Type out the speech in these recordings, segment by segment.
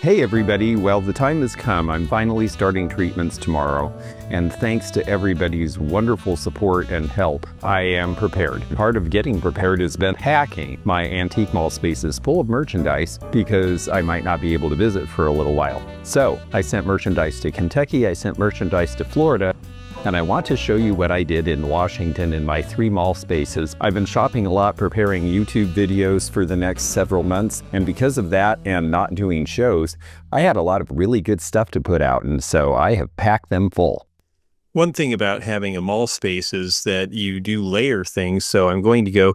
Hey everybody, well the time has come. I'm finally starting treatments tomorrow, and thanks to everybody's wonderful support and help, I am prepared. Part of getting prepared has been packing my antique mall spaces full of merchandise because I might not be able to visit for a little while. So I sent merchandise to Kentucky, I sent merchandise to Florida, and I want to show you what I did in Washington in my 3 mall spaces. I've been shopping a lot, preparing YouTube videos for the next several months, and because of that and not doing shows, I had a lot of really good stuff to put out, and so I have packed them full. One thing about having a mall space is that you do layer things, so I'm going to go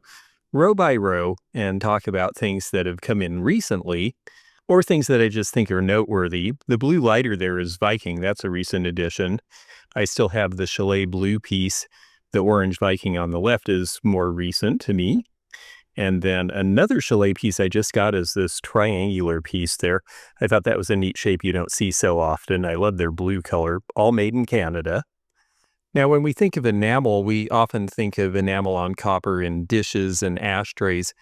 row by row and talk about things that have come in recently or things that I just think are noteworthy. The blue lighter there is Viking. That's a recent addition. I still have the Chalet blue piece. The orange Viking on the left is more recent to me. And then another Chalet piece I just got is this triangular piece there. I thought that was a neat shape you don't see so often. I love their blue color, all made in Canada. Now, when we think of enamel, we often think of enamel on copper in dishes and ashtrays,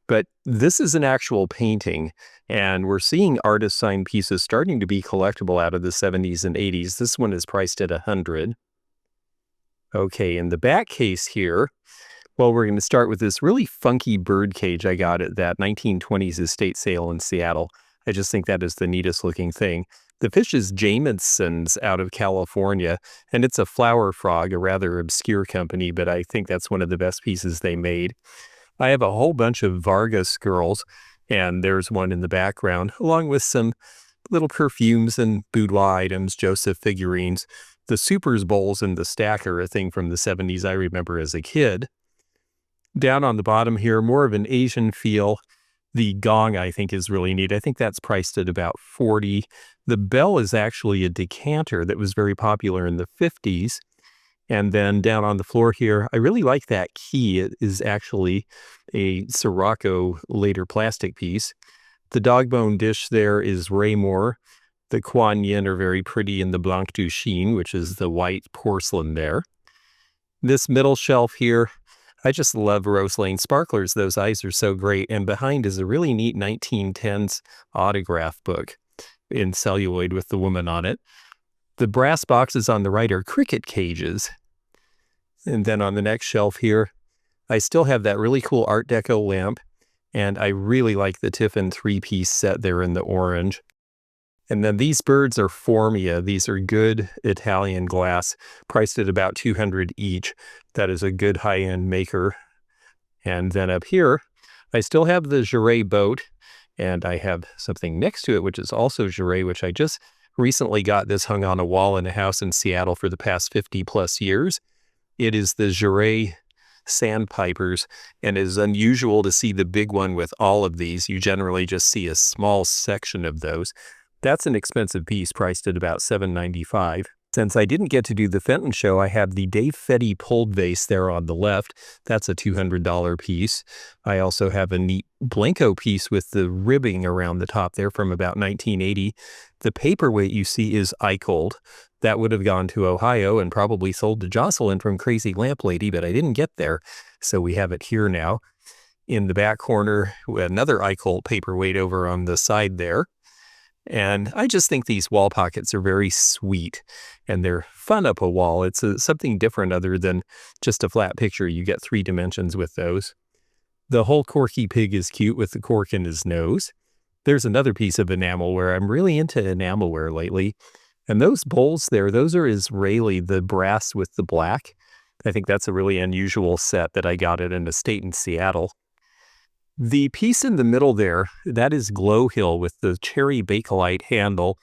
but this is an actual painting, and we're seeing artist signed pieces starting to be collectible out of the 70s and 80s. This one is priced at $100. Okay, in the back case here, well, we're going to start with this really funky birdcage I got at that 1920s estate sale in Seattle. I just think that is the neatest looking thing. The fish is Jamieson's out of California, and it's a flower frog, a rather obscure company, but I think that's one of the best pieces they made. I have a whole bunch of Vargas girls, and there's one in the background, along with some little perfumes and boudoir items, Joseph figurines. The Supers bowls in the stack are a thing from the 70s I remember as a kid. Down on the bottom here, more of an Asian feel. The gong, I think, is really neat. I think that's priced at about $40. The bell is actually a decanter that was very popular in the 50s. And then down on the floor here, I really like that key. It is actually a Sirocco later plastic piece. The dog bone dish there is Raymore. The Quan Yin are very pretty in the blanc-de-chine, which is the white porcelain there. This middle shelf here, I just love Rose Lane sparklers. Those eyes are so great. And behind is a really neat 1910s autograph book in celluloid with the woman on it. The brass boxes on the right are cricket cages. And then on the next shelf here, I still have that really cool Art Deco lamp, and I really like the Tiffin 3-piece set there in the orange. And then these birds are Formia. These are good Italian glass, priced at about $200 each. That is a good high-end maker. And then up here, I still have the Jere boat, and I have something next to it, which is also Jere, which I just recently got this hung on a wall in a house in Seattle for the past 50 plus years. It is the Jere sandpipers, and it is unusual to see the big one with all of these. You generally just see a small section of those. That's an expensive piece, priced at about $7.95. Since I didn't get to do the Fenton show, I have the Dave Fetty pulled vase there on the left. That's a $200 piece. I also have a neat Blanco piece with the ribbing around the top there from about 1980. The paperweight you see is Eickholt. That would have gone to Ohio and probably sold to Jocelyn from Crazy Lamp Lady, but I didn't get there, so we have it here now. In the back corner, another Eickholt paperweight over on the side there. And I just think these wall pockets are very sweet, and they're fun up a wall. It's something different other than just a flat picture. You get 3 dimensions with those. The whole Corky pig is cute with the cork in his nose. There's another piece of enamelware. I'm really into enamelware lately. And those bowls there, those are Israeli, the brass with the black. I think that's a really unusual set that I got at an estate in Seattle. The piece in the middle there, that is Glow Hill with the cherry bakelite handle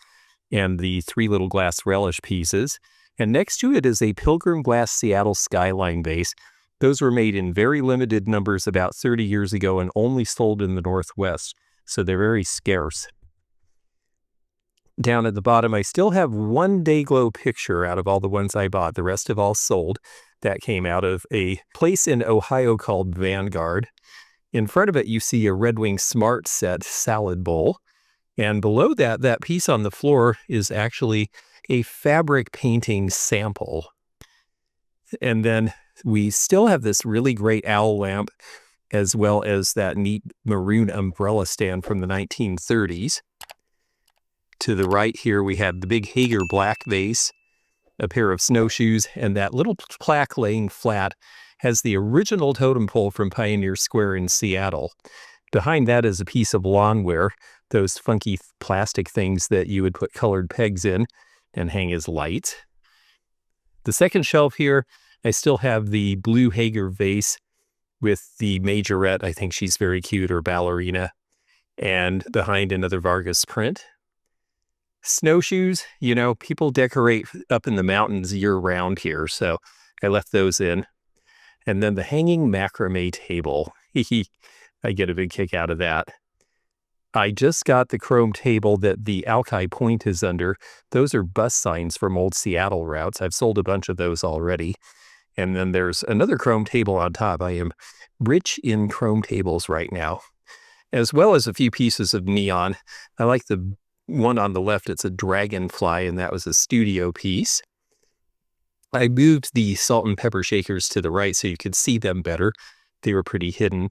and the 3 little glass relish pieces. And next to it is a Pilgrim Glass Seattle Skyline vase. Those were made in very limited numbers about 30 years ago and only sold in the Northwest, so they're very scarce. Down at the bottom, I still have one Dayglow picture out of all the ones I bought. The rest have all sold. That came out of a place in Ohio called Vanguard. In front of it, you see a Red Wing Smart Set salad bowl. And below that, that piece on the floor is actually a fabric painting sample. And then we still have this really great owl lamp, as well as that neat maroon umbrella stand from the 1930s. To the right here, we have the big Hager black vase, a pair of snowshoes, and that little plaque laying flat has the original totem pole from Pioneer Square in Seattle. Behind that is a piece of lawnware, those funky plastic things that you would put colored pegs in and hang as lights. The second shelf here, I still have the blue Hager vase with the majorette. I think she's very cute, or ballerina. And behind another Vargas print. Snowshoes, you know, people decorate up in the mountains year-round here, so I left those in. And then the hanging macrame table. I get a big kick out of that. I just got the chrome table that the Alki point is under. Those are bus signs from old Seattle routes. I've sold a bunch of those already. And then there's another chrome table on top. I am rich in chrome tables right now, as well as a few pieces of neon. I like the one on the left. It's a dragonfly, and that was a studio piece. I moved the salt and pepper shakers to the right so you could see them better. They were pretty hidden.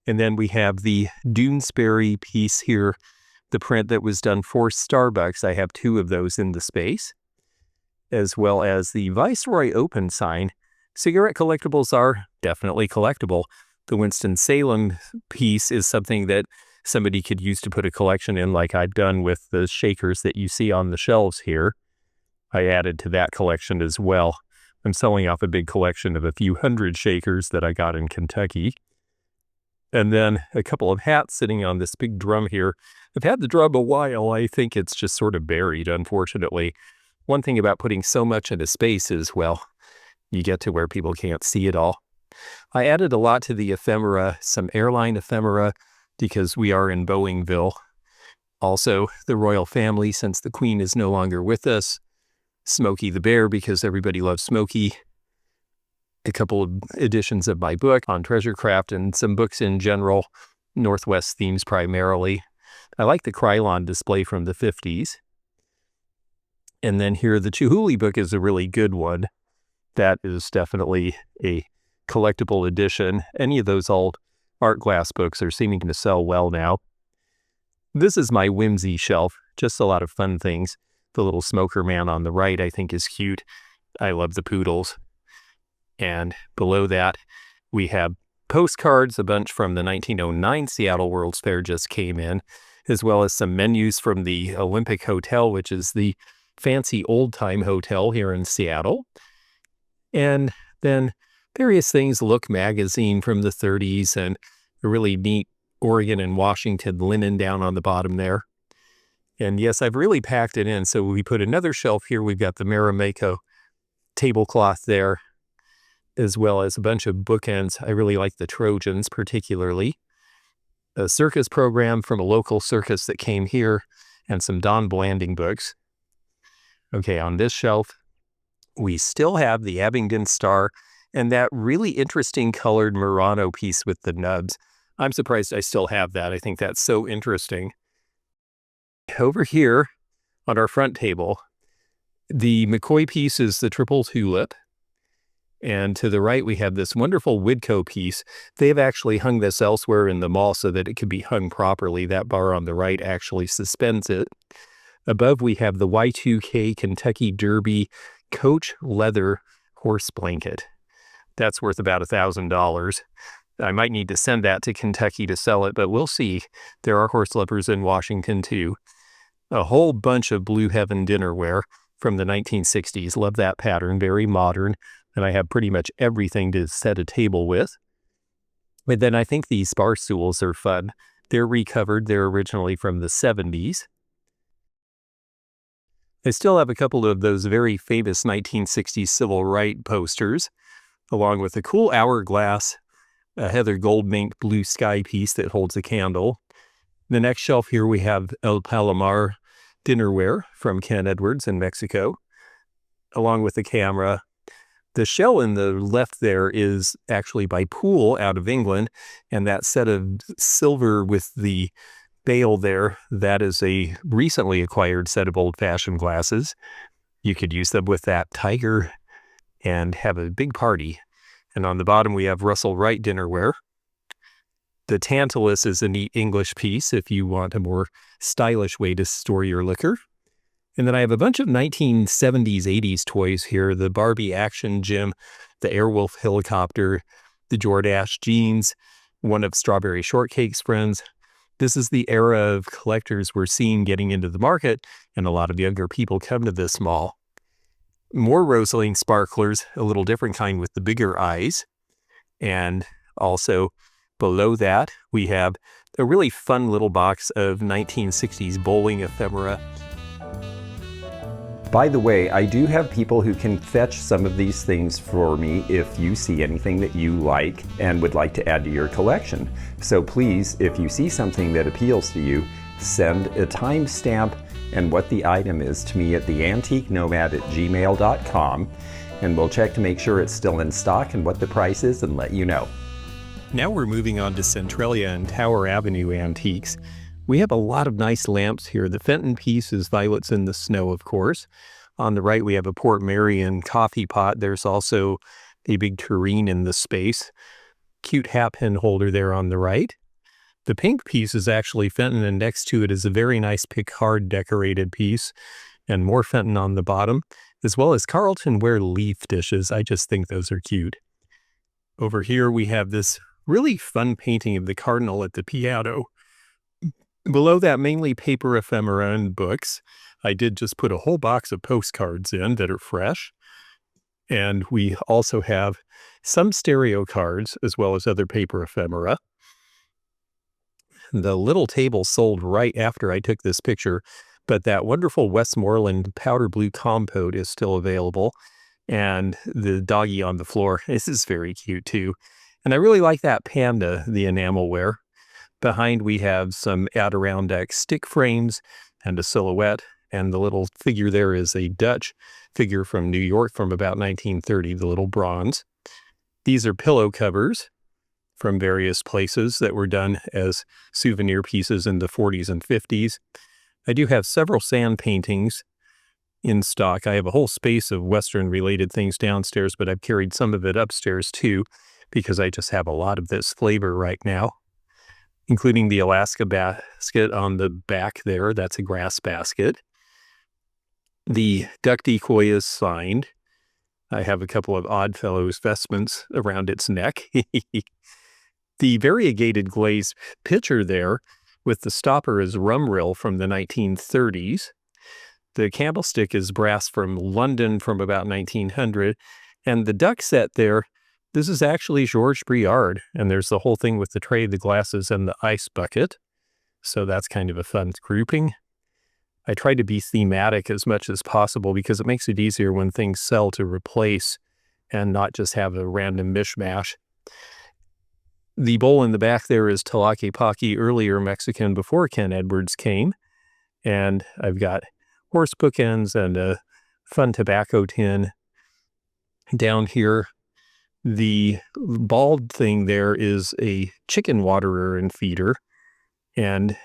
And then we have the Doonesbury piece here, the print that was done for Starbucks. I have 2 of those in the space, as well as the Viceroy Open sign. Cigarette collectibles are definitely collectible. The Winston-Salem piece is something that somebody could use to put a collection in, like I've done with the shakers that you see on the shelves here. I added to that collection as well. I'm selling off a big collection of a few hundred shakers that I got in Kentucky. And then a couple of hats sitting on this big drum here. I've had the drum a while. I think it's just sort of buried, unfortunately. One thing about putting so much into space is, well, you get to where people can't see it all. I added a lot to the ephemera, some airline ephemera, because we are in Boeingville. Also, the royal family, since the Queen is no longer with us. Smokey the Bear, because everybody loves Smokey. A couple of editions of my book on treasure craft, and some books in general, Northwest themes primarily. I like the Krylon display from the 50s. And then here, the Chihuly book is a really good one. That is definitely a collectible edition. Any of those old art glass books are seeming to sell well now. This is my whimsy shelf, just a lot of fun things. The little smoker man on the right I think is cute. I love the poodles. And below that, we have postcards, a bunch from the 1909 Seattle World's Fair just came in, as well as some menus from the Olympic Hotel, which is the fancy old-time hotel here in Seattle. And then various things, Look magazine from the 30s, and a really neat Oregon and Washington linen down on the bottom there. And yes, I've really packed it in. So we put another shelf here. We've got the Marimekko tablecloth there, as well as a bunch of bookends. I really like the Trojans particularly. A circus program from a local circus that came here, and some Don Blanding books. Okay, on this shelf, we still have the Abingdon Star and that really interesting colored Murano piece with the nubs. I'm surprised I still have that. I think that's so interesting. Over here on our front table, the McCoy piece is the triple tulip. And to the right, we have this wonderful Witco piece. They've actually hung this elsewhere in the mall so that it could be hung properly. That bar on the right actually suspends it. Above, we have the Y2K Kentucky Derby Coach Leather Horse Blanket. That's worth about $1,000. I might need to send that to Kentucky to sell it, but we'll see. There are horse lovers in Washington, too. A whole bunch of Blue Heaven dinnerware from the 1960s. Love that pattern, very modern. And I have pretty much everything to set a table with. But then I think these bar stools are fun. They're recovered. They're originally from the 70s. I still have a couple of those very famous 1960s civil rights posters, along with a cool hourglass, a Heather Goldmink blue sky piece that holds a candle. The next shelf here we have El Palomar dinnerware from Ken Edwards in Mexico, along with the camera. The shell in the left there is actually by Poole out of England, and that set of silver with the bail there, that is a recently acquired set of old-fashioned glasses. You could use them with that tiger and have a big party. And on the bottom we have Russell Wright dinnerware. The tantalus is a neat English piece if you want a more stylish way to store your liquor. And then I have a bunch of 1970s, 80s toys here. The Barbie Action Gym, the Airwolf Helicopter, the Jordache Jeans, one of Strawberry Shortcake's friends. This is the era of collectors we're seeing getting into the market, and a lot of younger people come to this mall. More Rosaline sparklers, a little different kind with the bigger eyes. And also below that, we have a really fun little box of 1960s bowling ephemera. By the way, I do have people who can fetch some of these things for me if you see anything that you like and would like to add to your collection. So please, if you see something that appeals to you, send a timestamp and what the item is to me at theantiquenomad@gmail.com, and we'll check to make sure it's still in stock and what the price is and let you know. Now we're moving on to Centralia and Tower Avenue antiques. We have a lot of nice lamps here. The Fenton piece is Violets in the Snow, of course. On the right, we have a Port Marion coffee pot. There's also a big tureen in the space. Cute hat pin holder there on the right. The pink piece is actually Fenton, and next to it is a very nice Picard decorated piece, and more Fenton on the bottom, as well as Carlton ware leaf dishes. I just think those are cute. Over here, we have this really fun painting of the Cardinal at the Piatto. Below that, mainly paper ephemera and books. I did just put a whole box of postcards in that are fresh. And we also have some stereo cards as well as other paper ephemera. The little table sold right after I took this picture, but that wonderful Westmoreland powder blue compote is still available. And the doggy on the floor, this is very cute too. And I really like that panda, the enamelware. Behind we have some Adirondack stick frames and a silhouette, and the little figure there is a Dutch figure from New York from about 1930, the little bronze. These are pillow covers from various places that were done as souvenir pieces in the 40s and 50s. I do have several sand paintings in stock. I have a whole space of Western-related things downstairs, but I've carried some of it upstairs too, because I just have a lot of this flavor right now, including the Alaska basket on the back there. That's a grass basket. The duck decoy is signed. I have a couple of Oddfellows vestments around its neck. The variegated glazed pitcher there with the stopper is rumrill from the 1930s. The candlestick is brass from London from about 1900. And the duck set there, this is actually Georges Briard, and there's the whole thing with the tray, the glasses, and the ice bucket. So that's kind of a fun grouping. I try to be thematic as much as possible because it makes it easier when things sell to replace and not just have a random mishmash. The bowl in the back there is Tlaquepaque, earlier Mexican before Ken Edwards came. And I've got horse bookends and a fun tobacco tin. Down here, the bald thing there is a chicken waterer and feeder, and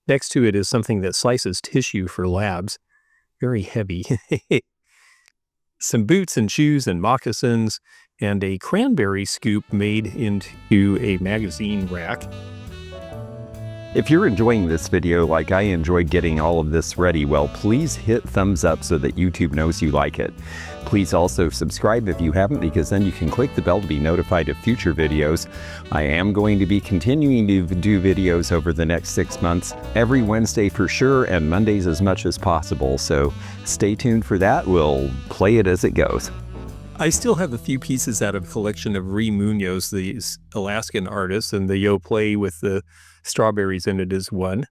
next to it is something that slices tissue for labs. Very heavy. Some boots and shoes and moccasins, and a cranberry scoop made into a magazine rack. If you're enjoying this video like I enjoyed getting all of this ready, well, please hit thumbs up so that YouTube knows you like it. Please also subscribe if you haven't, because then you can click the bell to be notified of future videos. I am going to be continuing to do videos over the next 6 months, every Wednesday for sure, and Mondays as much as possible. So stay tuned for that. We'll play it as it goes. I still have a few pieces out of a collection of Ree Munoz, the Alaskan artist, and the Yo Play with the strawberries in it is one.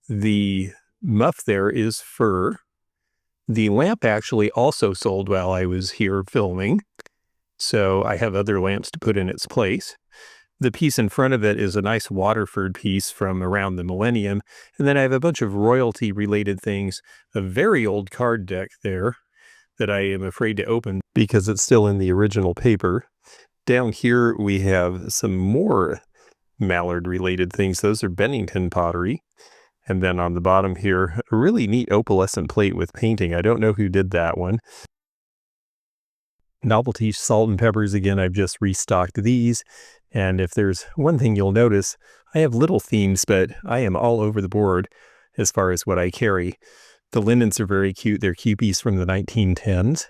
The muff there is fur. The lamp actually also sold while I was here filming, so I have other lamps to put in its place. The piece in front of it is a nice Waterford piece from around the millennium, and then I have a bunch of royalty-related things, a very old card deck there that I am afraid to open because it's still in the original paper. Down here we have some more mallard-related things. Those are Bennington pottery. And then on the bottom here, a really neat opalescent plate with painting. I don't know who did that one. Novelty salt and peppers, again, I've just restocked these. And if there's one thing you'll notice, I have little themes, but I am all over the board as far as what I carry. The linens are very cute. They're Kewpies from the 1910s.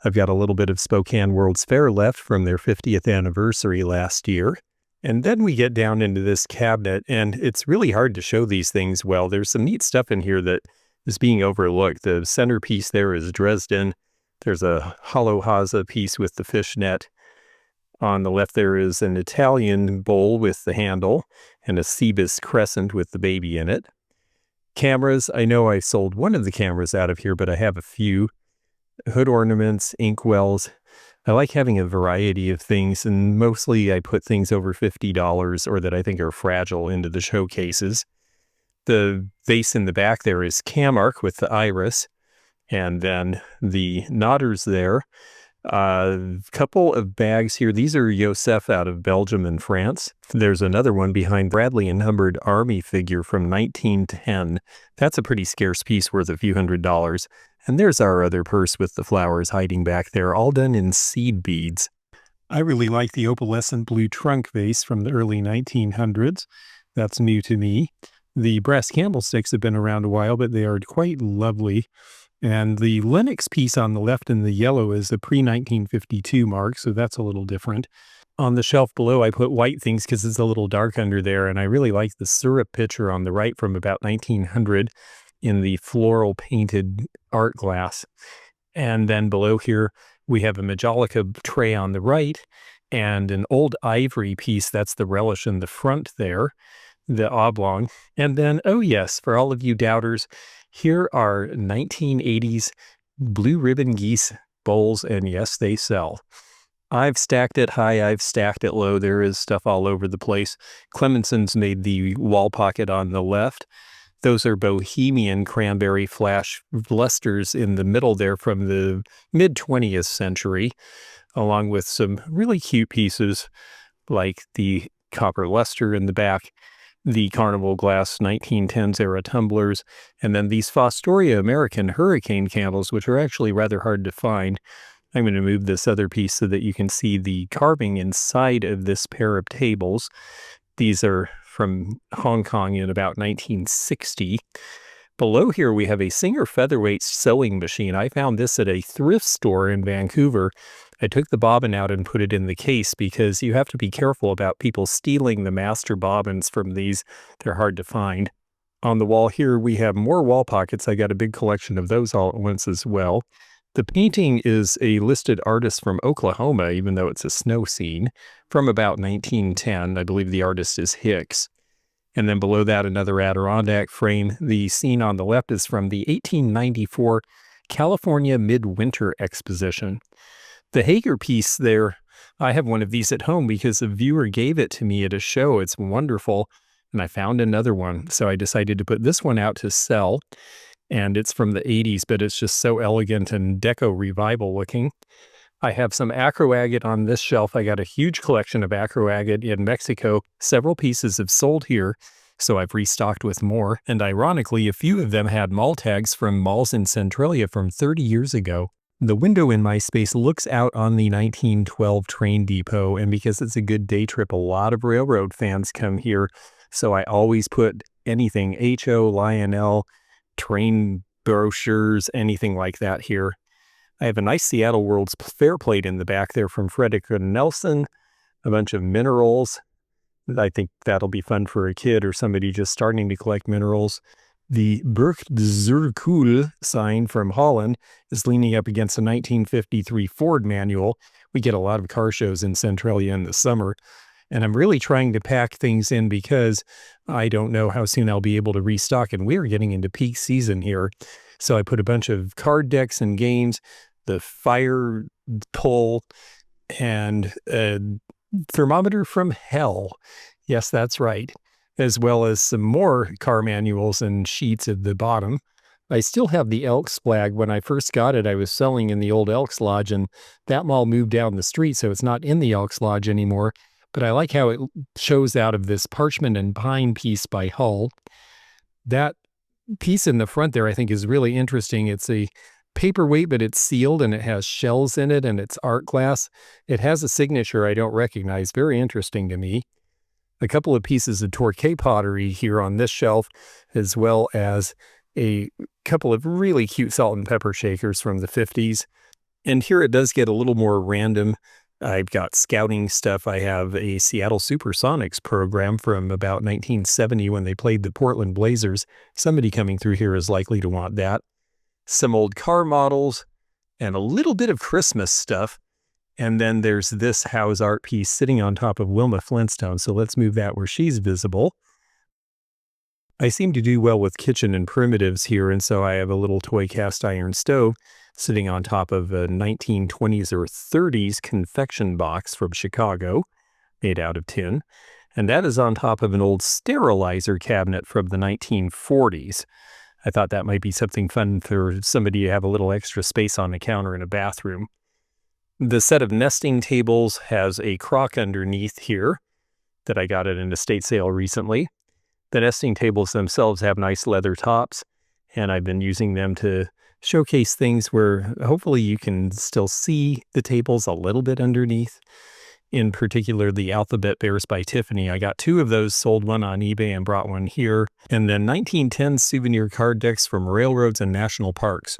I've got a little bit of Spokane World's Fair left from their 50th anniversary last year. And then we get down into this cabinet, and it's really hard to show these things well. There's some neat stuff in here that is being overlooked. The centerpiece there is Dresden. There's a hollow Haza piece with the fishnet. On the left there is an Italian bowl with the handle and a Cebus crescent with the baby in it. Cameras, I know I sold one of the cameras out of here, but I have a few. Hood ornaments, inkwells. I like having a variety of things, and mostly I put things over $50 or that I think are fragile into the showcases. The vase in the back there is Camark with the iris, and then the Nodders there. A couple of bags here. These are Joseph out of Belgium and France. There's another one behind Bradley and Hubbard Army figure from 1910. That's a pretty scarce piece worth a few $100s. And there's our other purse with the flowers hiding back there, all done in seed beads. I really like the opalescent blue trunk vase from the early 1900s. That's new to me. The brass candlesticks have been around a while, but they are quite lovely. And the Lenox piece on the left in the yellow is a pre-1952 mark, so that's a little different. On the shelf below, I put white things because it's a little dark under there, and I really like the syrup pitcher on the right from about 1900 in the floral painted art glass. And then below here, we have a Majolica tray on the right and an old ivory piece. That's the relish in the front there, the oblong. And then, oh yes, for all of you doubters, here are 1980s blue ribbon geese bowls, and yes, they sell. I've stacked it high, I've stacked it low. There is stuff all over the place. Clemenson's made the wall pocket on the left. Those are Bohemian cranberry flash lusters in the middle there from the mid-20th century, along with some really cute pieces like the copper luster in the back, the Carnival glass 1910s era tumblers, and then these Fostoria American hurricane candles, which are actually rather hard to find. I'm going to move this other piece so that you can see the carving inside of this pair of tables. These are from Hong Kong in about 1960. Below here, we have a Singer Featherweight sewing machine. I found this at a thrift store in Vancouver. I took the bobbin out and put it in the case because you have to be careful about people stealing the master bobbins from these. They're hard to find. On the wall here, we have more wall pockets. I got a big collection of those all at once as well. The painting is a listed artist from Oklahoma, even though it's a snow scene, from about 1910. I believe the artist is Hicks. And then below that, another Adirondack frame. The scene on the left is from the 1894 California Midwinter Exposition. The Hager piece there, I have one of these at home because a viewer gave it to me at a show. It's wonderful. And I found another one. So I decided to put this one out to sell. And it's from the 80s, but it's just so elegant and deco revival looking. I have some acro agate on this shelf. I got a huge collection of acro agate in Mexico. Several pieces have sold here, so I've restocked with more. And ironically, a few of them had mall tags from malls in Centralia from 30 years ago. The window in my space looks out on the 1912 train depot, and because it's a good day trip, a lot of railroad fans come here. So I always put anything, HO, Lionel, train brochures, anything like that here. I have a nice Seattle World's Fair plate in the back there from Frederick and Nelson, a bunch of minerals. I think that'll be fun for a kid or somebody just starting to collect minerals. The Burgzerkuhl sign from Holland is leaning up against a 1953 Ford manual. We get a lot of car shows in Centralia in the summer. And I'm really trying to pack things in because I don't know how soon I'll be able to restock. And we're getting into peak season here. So I put a bunch of card decks and games, the fire pole, and a thermometer from hell. Yes, that's right. As well as some more car manuals and sheets at the bottom. I still have the Elks flag. When I first got it, I was selling in the old Elks Lodge, and that mall moved down the street, so it's not in the Elks Lodge anymore. But I like how it shows out of this parchment and pine piece by Hull. That piece in the front there, I think, is really interesting. It's a paperweight, but it's sealed and it has shells in it and it's art glass. It has a signature I don't recognize. Very interesting to me. A couple of pieces of Torquay pottery here on this shelf, as well as a couple of really cute salt and pepper shakers from the 50s. And here it does get a little more random. I've got scouting stuff. I have a Seattle Supersonics program from about 1970 when they played the Portland Blazers. Somebody coming through here is likely to want that. Some old car models and a little bit of Christmas stuff. And then there's this house art piece sitting on top of Wilma Flintstone. So let's move that where she's visible. I seem to do well with kitchen and primitives here, and so I have a little toy cast iron stove sitting on top of a 1920s or 30s confection box from Chicago, made out of tin. And that is on top of an old sterilizer cabinet from the 1940s. I thought that might be something fun for somebody to have a little extra space on the counter in a bathroom. The set of nesting tables has a crock underneath here that I got at an estate sale recently. The nesting tables themselves have nice leather tops, and I've been using them to showcase things where hopefully you can still see the tables a little bit underneath. In particular, the Alphabet Bears by Tiffany. I got 2 of those, sold one on eBay and brought one here. And then 1910 souvenir card decks from railroads and national parks.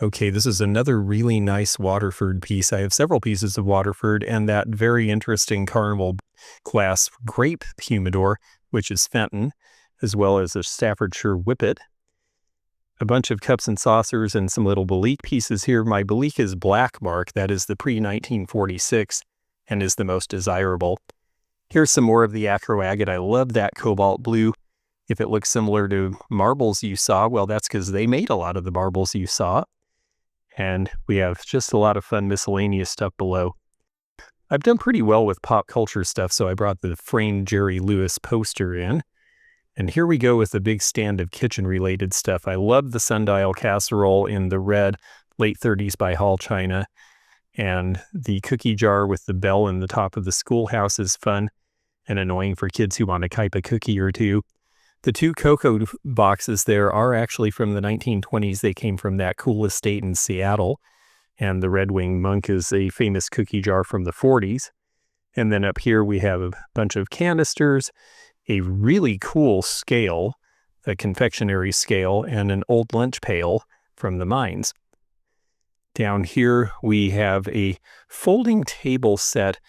Okay, this is another really nice Waterford piece. I have several pieces of Waterford and that very interesting Carnival glass grape humidor, which is Fenton, as well as a Staffordshire Whippet. A bunch of cups and saucers and some little Belique pieces here. My Belique is black mark. That is the pre-1946 and is the most desirable. Here's some more of the acro agate. I love that cobalt blue. If it looks similar to marbles you saw, well, that's because they made a lot of the marbles you saw. And we have just a lot of fun miscellaneous stuff below. I've done pretty well with pop culture stuff, so I brought the framed Jerry Lewis poster in. And here we go with a big stand of kitchen-related stuff. I love the sundial casserole in the red, late 30s by Hall China. And the cookie jar with the bell in the top of the schoolhouse is fun and annoying for kids who want to type a cookie or two. The 2 cocoa boxes there are actually from the 1920s. They came from that cool estate in Seattle. And the Red Wing Monk is a famous cookie jar from the 40s. And then up here we have a bunch of canisters, a really cool scale, a confectionery scale, and an old lunch pail from the mines. Down here we have a folding table set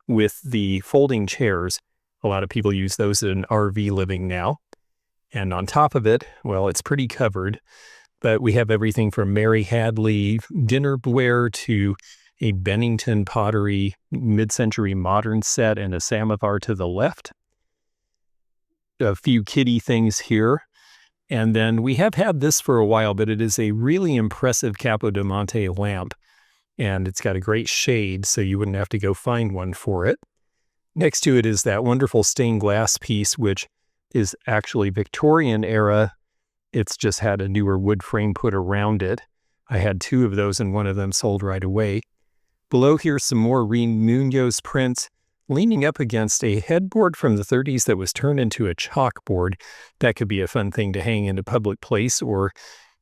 with the folding chairs. A lot of people use those in RV living now. And on top of it, well, it's pretty covered, but we have everything from Mary Hadley dinnerware to a Bennington pottery mid-century modern set and a samovar to the left. A few kitty things here. And then we have had this for a while, but it is a really impressive Capodimonte lamp. And it's got a great shade, so you wouldn't have to go find one for it. Next to it is that wonderful stained glass piece, which is actually Victorian era. It's just had a newer wood frame put around it. I had 2 of those and one of them sold right away. Below here, some more Reen Munoz prints, leaning up against a headboard from the 30s that was turned into a chalkboard. That could be a fun thing to hang in a public place or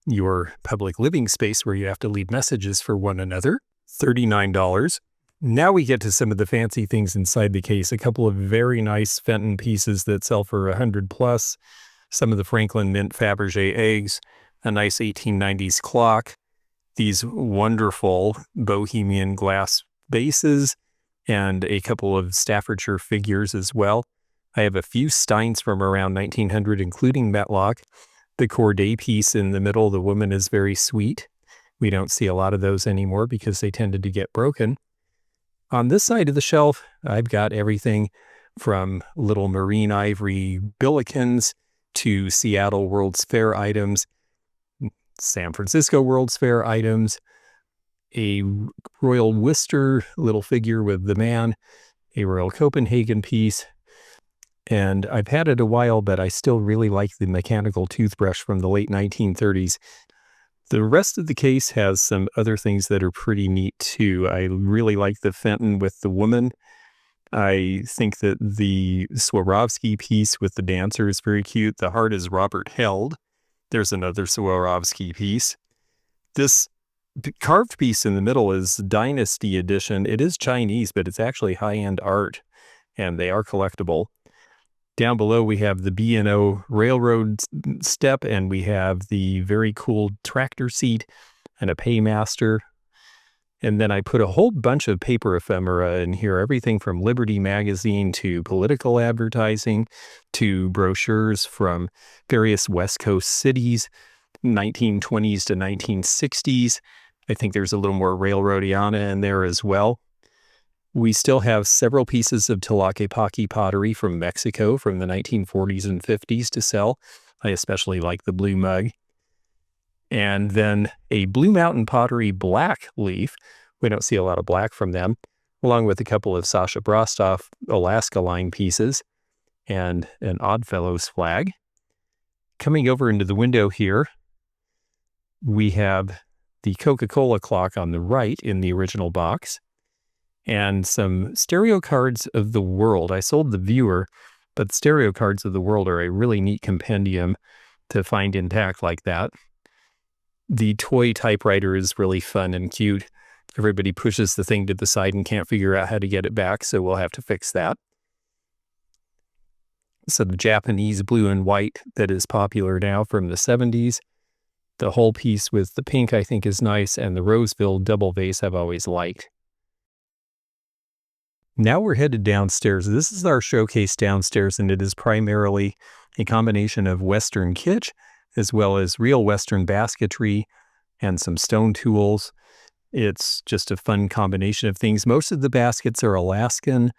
your public living space where you have to leave messages for one another. $39. Now we get to some of the fancy things inside the case. A couple of very nice Fenton pieces that sell for $100+. Some of the Franklin Mint Fabergé eggs, a nice 1890s clock, these wonderful Bohemian glass vases, and a couple of Staffordshire figures as well. I have a few Steins from around 1900, including Metlock. The Corday piece in the middle, the woman is very sweet. We don't see a lot of those anymore because they tended to get broken. On this side of the shelf, I've got everything from little marine ivory billikens to Seattle World's Fair items, San Francisco World's Fair items, a Royal Worcester little figure with the man, a Royal Copenhagen piece, and I've had it a while, but I still really like the mechanical toothbrush from the late 1930s. The rest of the case has some other things that are pretty neat too. I really like the Fenton with the woman. I think that the Swarovski piece with the dancer is very cute. The heart is Robert Held. There's another Swarovski piece. This carved piece in the middle is Dynasty Edition. It is Chinese, but it's actually high-end art, and they are collectible. Down below, we have the B&O railroad step, and we have the very cool tractor seat and a paymaster. And then I put a whole bunch of paper ephemera in here, everything from Liberty Magazine to political advertising to brochures from various West Coast cities, 1920s to 1960s. I think there's a little more railroadiana in there as well. We still have several pieces of Tlaquepaque pottery from Mexico from the 1940s and 50s to sell. I especially like the blue mug. And then a Blue Mountain Pottery black leaf. We don't see a lot of black from them, along with a couple of Sasha Brostoff Alaska line pieces and an Oddfellows flag. Coming over into the window here, we have the Coca-Cola clock on the right in the original box, and some stereo cards of the world. I sold the viewer, but stereo cards of the world are a really neat compendium to find intact like that. The toy typewriter is really fun and cute. Everybody pushes the thing to the side and can't figure out how to get it back, so we'll have to fix that. So the Japanese blue and white that is popular now from the 70s. The whole piece with the pink I think is nice, and the Roseville double vase I've always liked. Now we're headed downstairs. This is our showcase downstairs, and it is primarily a combination of Western kitsch as well as real Western basketry and some stone tools. It's just a fun combination of things. Most of the baskets are Alaskan.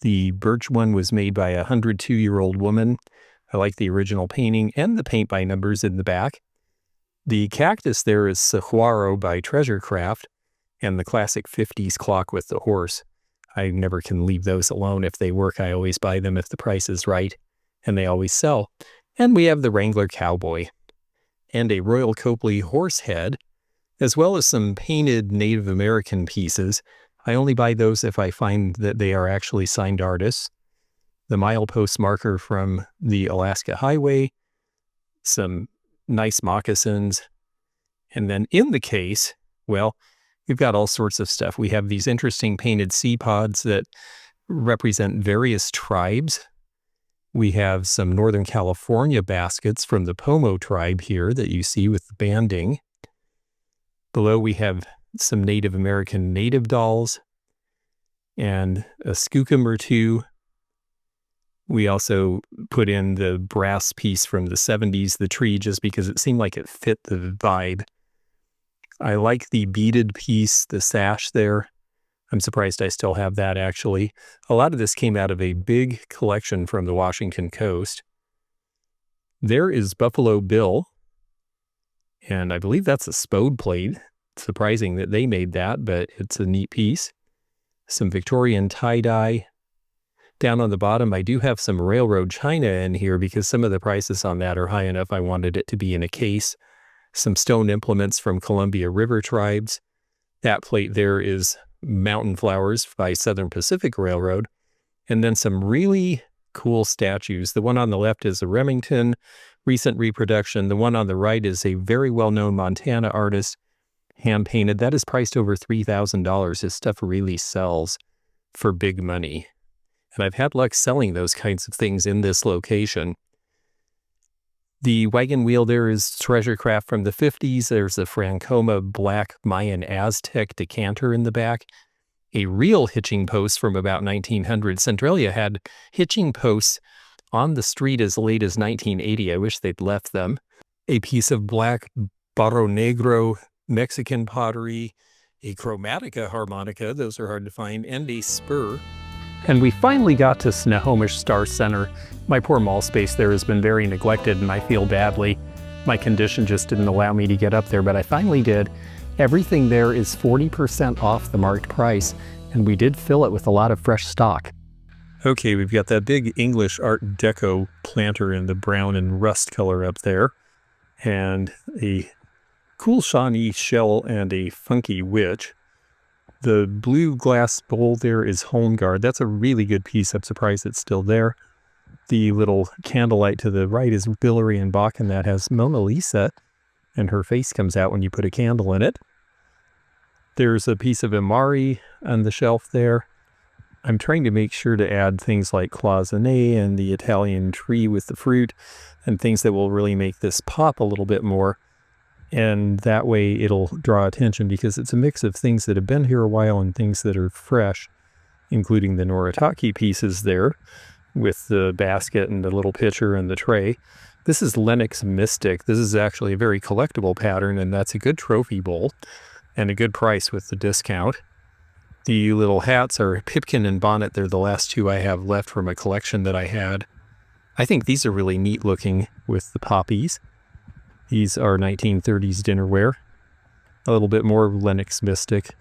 The birch one was made by a 102-year-old woman. I like the original painting and the paint by numbers in the back. The cactus there is Saguaro by Treasure Craft, and the classic 50s clock with the horse. I never can leave those alone. If they work, I always buy them if the price is right, and they always sell. And we have the Wrangler cowboy and a Royal Copley horse head, as well as some painted Native American pieces. I only buy those if I find that they are actually signed artists. The milepost marker from the Alaska Highway, some nice moccasins, and then in the case, well, we've got all sorts of stuff. We have these interesting painted sea pods that represent various tribes. We have some Northern California baskets from the Pomo tribe here that you see with the banding. Below we have some Native American native dolls and a skookum or two. We also put in the brass piece from the 70s, the tree, just because it seemed like it fit the vibe. I like the beaded piece, the sash there. I'm surprised I still have that, actually. A lot of this came out of a big collection from the Washington coast. There is Buffalo Bill, and I believe that's a spode plate. Surprising that they made that, but it's a neat piece. Some Victorian tie-dye. Down on the bottom, I do have some railroad china in here because some of the prices on that are high enough I wanted it to be in a case. Some stone implements from Columbia River tribes. That plate there is Mountain Flowers by Southern Pacific Railroad. And then some really cool statues. The one on the left is a Remington recent reproduction. The one on the right is a very well-known Montana artist, hand-painted. That is priced over $3,000. His stuff really sells for big money. And I've had luck selling those kinds of things in this location. The wagon wheel there is Treasure Craft from the 50s. There's a Francoma Black Mayan Aztec decanter in the back. A real hitching post from about 1900. Centralia had hitching posts on the street as late as 1980. I wish they'd left them. A piece of black Barro Negro Mexican pottery, a Chromatica harmonica, those are hard to find, and a spur. And we finally got to Snohomish Star Center. My poor mall space there has been very neglected and I feel badly. My condition just didn't allow me to get up there, but I finally did. Everything there is 40% off the marked price, and we did fill it with a lot of fresh stock. Okay, we've got that big English Art Deco planter in the brown and rust color up there, and a cool Shawnee shell and a funky witch. The blue glass bowl there is Home Guard. That's a really good piece. I'm surprised it's still there. The little candlelight to the right is Billary and Bach, and that has Mona Lisa. and her face comes out when you put a candle in it. There's a piece of Imari on the shelf there. I'm trying to make sure to add things like cloisonne and the Italian tree with the fruit and things that will really make this pop a little bit more. And that way it'll draw attention because it's a mix of things that have been here a while and things that are fresh, including the Noritake pieces there with the basket and the little pitcher and the tray. This is Lenox Mystic. This is actually a very collectible pattern, and that's a good trophy bowl and a good price with the discount. The little hats are Pipkin and Bonnet. They're the last two I have left from a collection that I had. I think these are really neat looking with the poppies. These are 1930s dinnerware. A little bit more Lenox Mystic.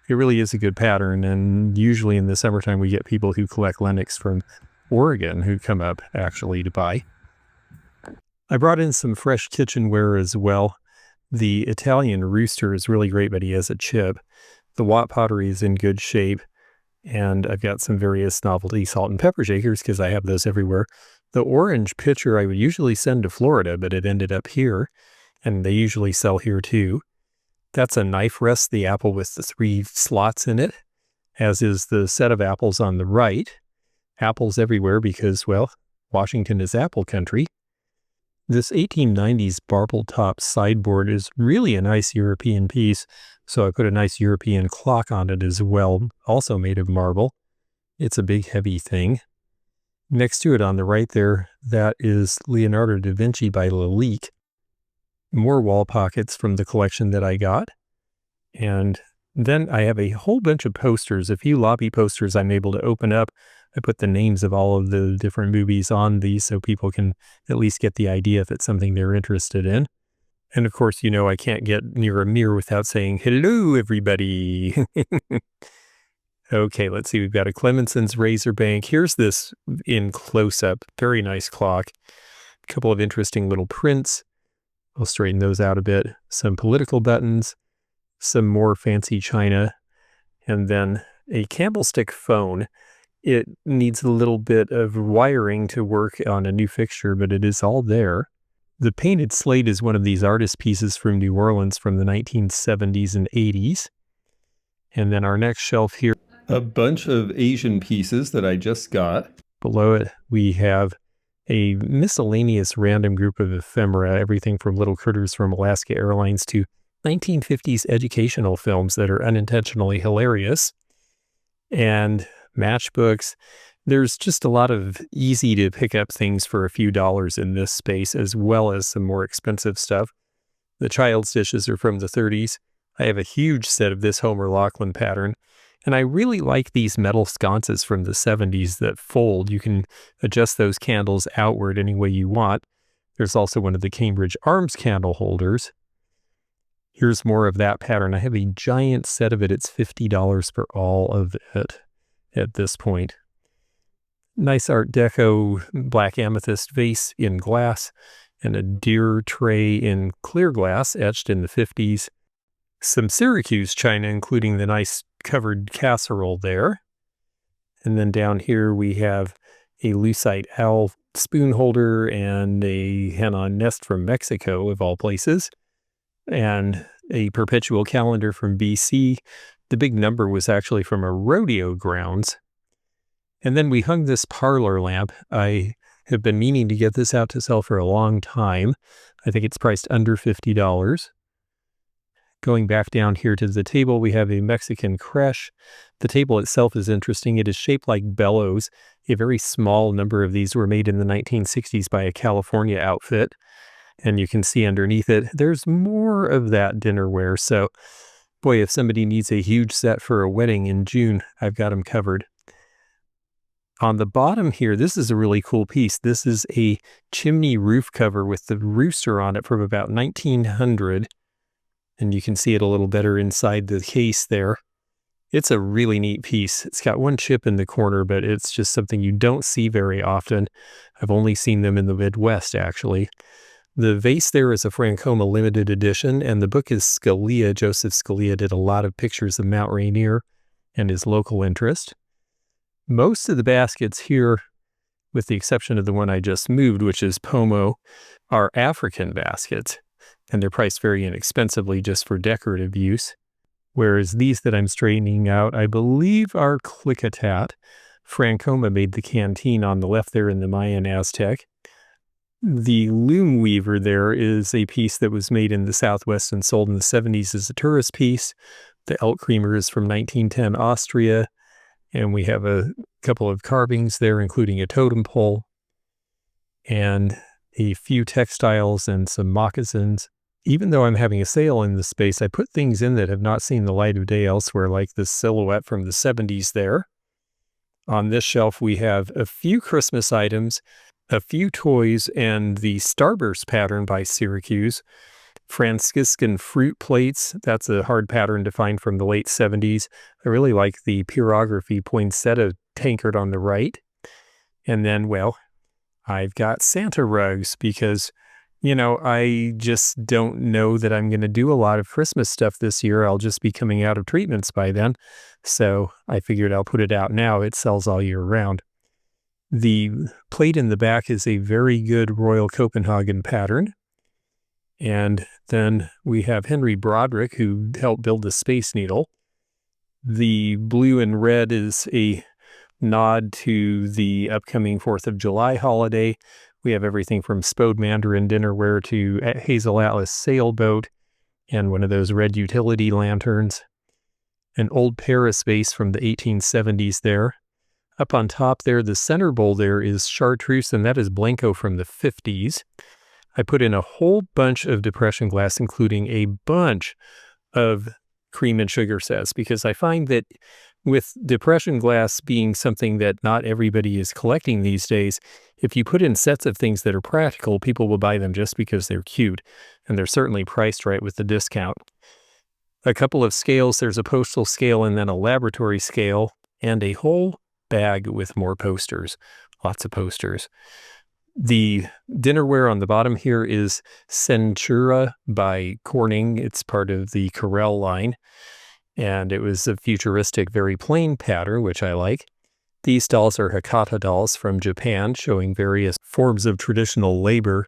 It really is a good pattern, and usually in the summertime we get people who collect Lenox from Oregon who come up actually to buy. I brought in some fresh kitchenware as well. The Italian rooster is really great, but he has a chip. The Watt pottery is in good shape, and I've got some various novelty salt and pepper shakers because I have those everywhere. The orange pitcher I would usually send to Florida, but it ended up here, and they usually sell here too. That's a knife rest, the apple with the 3 slots in it, as is the set of apples on the right. Apples everywhere because, well, Washington is apple country. This 1890s marble top sideboard is really a nice European piece, so I put a nice European clock on it as well, also made of marble. It's a big heavy thing. Next to it on the right there, that is Leonardo da Vinci by Lalique. More wall pockets from the collection that I got. And then I have a whole bunch of posters, a few lobby posters I'm able to open up. I put the names of all of the different movies on these so people can at least get the idea if it's something they're interested in. And of course, you know, I can't get near a mirror without saying, hello, everybody. Okay, let's see. We've got a Clemenson's razor bank. Here's this in close-up. Very nice clock. A couple of interesting little prints. I'll straighten those out a bit. Some political buttons. Some more fancy china. And then a candlestick phone. It needs a little bit of wiring to work on a new fixture, but it is all there. The painted slate is one of these artist pieces from New Orleans from the 1970s and 80s. And then our next shelf here, a bunch of Asian pieces that I just got. Below it, we have a miscellaneous random group of ephemera, everything from little critters from Alaska Airlines to 1950s educational films that are unintentionally hilarious. And matchbooks. There's just a lot of easy to pick up things for a few dollars in this space, as well as some more expensive stuff. The child's dishes are from the 30s. I have a huge set of this Homer Laughlin pattern, and I really like these metal sconces from the 70s that fold. You can adjust those candles outward any way you want. There's also one of the Cambridge Arms candle holders. Here's more of that pattern. I have a giant set of it. It's $50 for all of it at this point. Nice Art Deco black amethyst vase in glass and a deer tray in clear glass etched in the 50s. Some Syracuse china, including the nice covered casserole there. And then down here we have a lucite owl spoon holder and a hen-on nest from Mexico, of all places, and a perpetual calendar from BC. The big number was actually from a rodeo grounds. And then we hung this parlor lamp. I have been meaning to get this out to sell for a long time. I think it's priced under $50. Going back down here to the table, we have a Mexican creche. The table itself is interesting. It is shaped like bellows. A very small number of these were made in the 1960s by a California outfit. And you can see underneath it, there's more of that dinnerware. So, boy, if somebody needs a huge set for a wedding in June, I've got them covered. On the bottom here, this is a really cool piece. This is a chimney roof cover with the rooster on it from about 1900. And you can see it a little better inside the case there. It's a really neat piece. It's got one chip in the corner, but it's just something you don't see very often. I've only seen them in the Midwest, actually. The vase there is a Francoma limited edition, and the book is Scalia. Joseph Scalia did a lot of pictures of Mount Rainier and his local interest. Most of the baskets here, with the exception of the one I just moved, which is Pomo, are African baskets. and they're priced very inexpensively just for decorative use. Whereas these that I'm straightening out, I believe are Klickitat. Francoma made the canteen on the left there in the Mayan Aztec. The loom weaver there is a piece that was made in the Southwest and sold in the 70s as a tourist piece. The elk creamer is from 1910 Austria. And we have a couple of carvings there, including a totem pole and a few textiles and some moccasins. Even though I'm having a sale in this space, I put things in that have not seen the light of day elsewhere, like this silhouette from the 70s there. On this shelf, we have a few Christmas items, a few toys, and the Starburst pattern by Syracuse. Franciscan fruit plates, that's a hard pattern to find from the late 70s. I really like the pyrography poinsettia tankard on the right. And then, well, I've got Santa rugs because, you know, I just don't know that I'm going to do a lot of Christmas stuff this year. I'll just be coming out of treatments by then. So I figured I'll put it out now. It sells all year round. The plate in the back is a very good Royal Copenhagen pattern. And then we have Henry Broderick, who helped build the Space Needle. The blue and red is a nod to the upcoming 4th of July holiday. We have everything from Spode Mandarin dinnerware to Hazel Atlas sailboat and one of those red utility lanterns. An old Paris vase from the 1870s there. Up on top there, the center bowl there is chartreuse, and that is Blanco from the 50s. I put in a whole bunch of depression glass, including a bunch of cream and sugar sets, because I find that with depression glass being something that not everybody is collecting these days, if you put in sets of things that are practical, people will buy them just because they're cute, and they're certainly priced right with the discount. A couple of scales, there's a postal scale and then a laboratory scale, and a whole bag with more posters, lots of posters. The dinnerware on the bottom here is Centura by Corning. It's part of the Corel line, and it was a futuristic, very plain pattern, which I like. These dolls are Hakata dolls from Japan, showing various forms of traditional labor.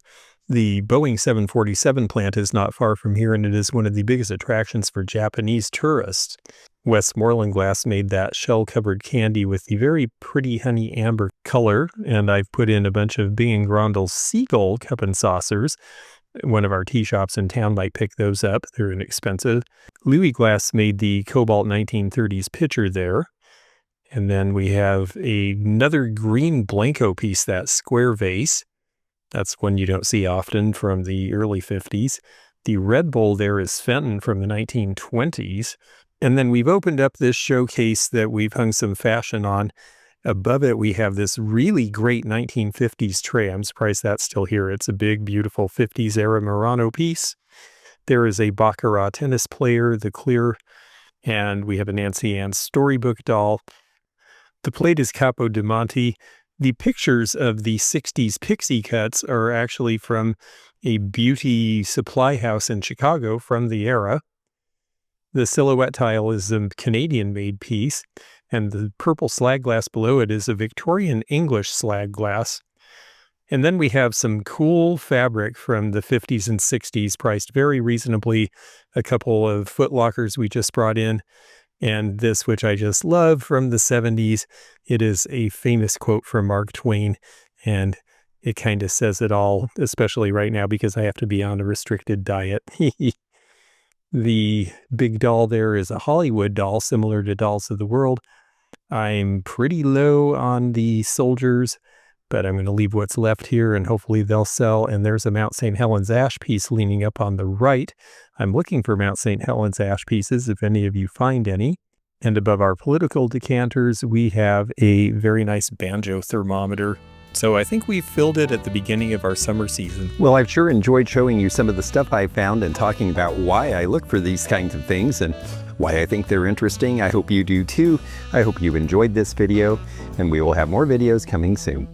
The Boeing 747 plant is not far from here, and it is one of the biggest attractions for Japanese tourists. Westmoreland Glass made that shell-covered candy with the very pretty honey amber color, and I've put in a bunch of Bing & Grundle seagull cup and saucers. One of our tea shops in town might pick those up. They're inexpensive. Louis Glass made the Cobalt 1930s pitcher there. And then we have another green Blanco piece, that square vase. That's one you don't see often from the early 50s. The red bowl there is Fenton from the 1920s. And then we've opened up this showcase that we've hung some fashion on. Above it, we have this really great 1950s tray. I'm surprised that's still here. It's a big, beautiful 50s era Murano piece. There is a Baccarat tennis player, the clear, and we have a Nancy Ann storybook doll. The plate is Capo di Monte. The pictures of the 60s pixie cuts are actually from a beauty supply house in Chicago from the era. The silhouette tile is a Canadian-made piece, and the purple slag glass below it is a Victorian English slag glass. And then we have some cool fabric from the 50s and 60s, priced very reasonably. A couple of foot lockers we just brought in, and this, which I just love, from the 70s. It is a famous quote from Mark Twain, and it kind of says it all, especially right now because I have to be on a restricted diet. The big doll there is a Hollywood doll, similar to Dolls of the World. I'm pretty low on the soldiers, but I'm going to leave what's left here and hopefully they'll sell. And there's a Mount St. Helens ash piece leaning up on the right. I'm looking for Mount St. Helens ash pieces if any of you find any. And above our political decanters, we have a very nice banjo thermometer. So I think we filled it at the beginning of our summer season. Well, I've sure enjoyed showing you some of the stuff I found and talking about why I look for these kinds of things and why I think they're interesting. I hope you do too. I hope you enjoyed this video, and we will have more videos coming soon.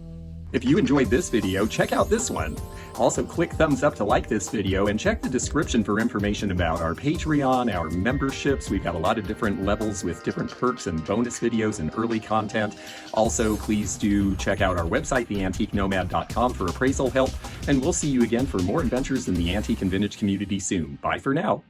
If you enjoyed this video, check out this one. Also, click thumbs up to like this video and check the description for information about our Patreon, our memberships. We've got a lot of different levels with different perks and bonus videos and early content. Also, please do check out our website, theantiquenomad.com, for appraisal help. And we'll see you again for more adventures in the antique and vintage community soon. Bye for now.